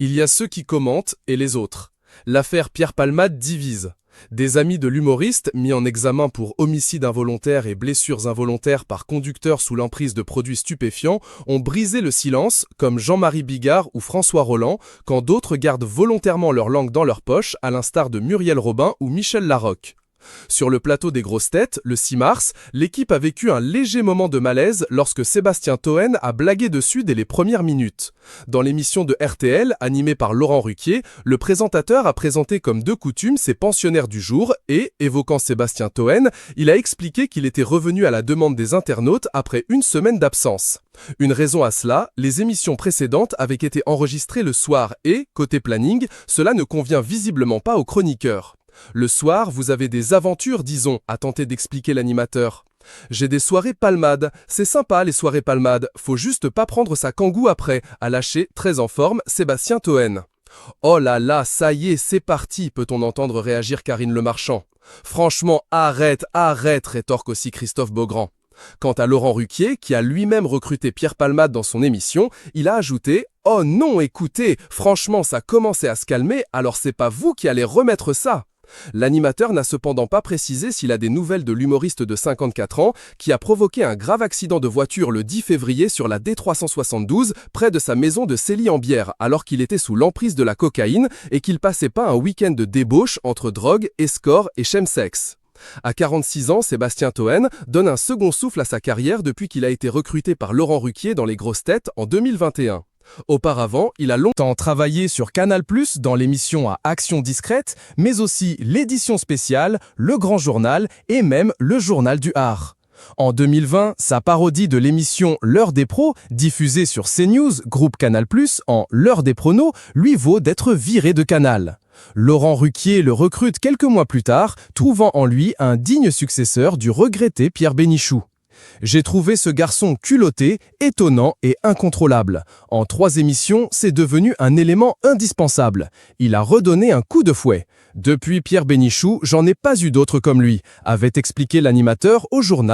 Il y a ceux qui commentent et les autres. L'affaire Pierre Palmade divise. Des amis de l'humoriste, mis en examen pour homicide involontaire et blessures involontaires par conducteur sous l'emprise de produits stupéfiants, ont brisé le silence, comme Jean-Marie Bigard ou François Rolland, quand d'autres gardent volontairement leur langue dans leur poche, à l'instar de Muriel Robin ou Michel Larocque. Sur le plateau des grosses têtes, le 6 mars, l'équipe a vécu un léger moment de malaise lorsque Sébastien Toen a blagué dessus dès les premières minutes. Dans l'émission de RTL, animée par Laurent Ruquier, le présentateur a présenté comme de coutume ses pensionnaires du jour et, évoquant Sébastien Toen, il a expliqué qu'il était revenu à la demande des internautes après une semaine d'absence. Une raison à cela, les émissions précédentes avaient été enregistrées le soir et, côté planning, cela ne convient visiblement pas aux chroniqueurs. Le soir, vous avez des aventures, disons, a tenté d'expliquer l'animateur. J'ai des soirées palmades, c'est sympa les soirées palmades, faut juste pas prendre sa kangou après, a lâché, très en forme, Sébastien Toen. Oh là là, ça y est, c'est parti, peut-on entendre réagir Karine Le Marchand. Franchement, arrête, rétorque aussi Christophe Beaugrand. Quant à Laurent Ruquier, qui a lui-même recruté Pierre Palmade dans son émission, il a ajouté « Oh non, écoutez, franchement ça commençait à se calmer, alors c'est pas vous qui allez remettre ça !» L'animateur n'a cependant pas précisé s'il a des nouvelles de l'humoriste de 54 ans qui a provoqué un grave accident de voiture le 10 février sur la D372 près de sa maison de Célie-en-Bière alors qu'il était sous l'emprise de la cocaïne et qu'il passait pas un week-end de débauche entre drogue, escorts et chemsex. À 46 ans, Sébastien Toen donne un second souffle à sa carrière depuis qu'il a été recruté par Laurent Ruquier dans Les Grosses Têtes en 2021. Auparavant, il a longtemps travaillé sur Canal+, dans l'émission à Action discrète, mais aussi l'édition spéciale, Le Grand Journal et même Le Journal du Har. En 2020, sa parodie de l'émission L'heure des pros, diffusée sur CNews, groupe Canal+, en L'heure des pronos, lui vaut d'être viré de Canal. Laurent Ruquier le recrute quelques mois plus tard, trouvant en lui un digne successeur du regretté Pierre Bénichou. J'ai trouvé ce garçon culotté, étonnant et incontrôlable. En 3 émissions, c'est devenu un élément indispensable. Il a redonné un coup de fouet. Depuis Pierre Bénichou, j'en ai pas eu d'autre comme lui, avait expliqué l'animateur au journal.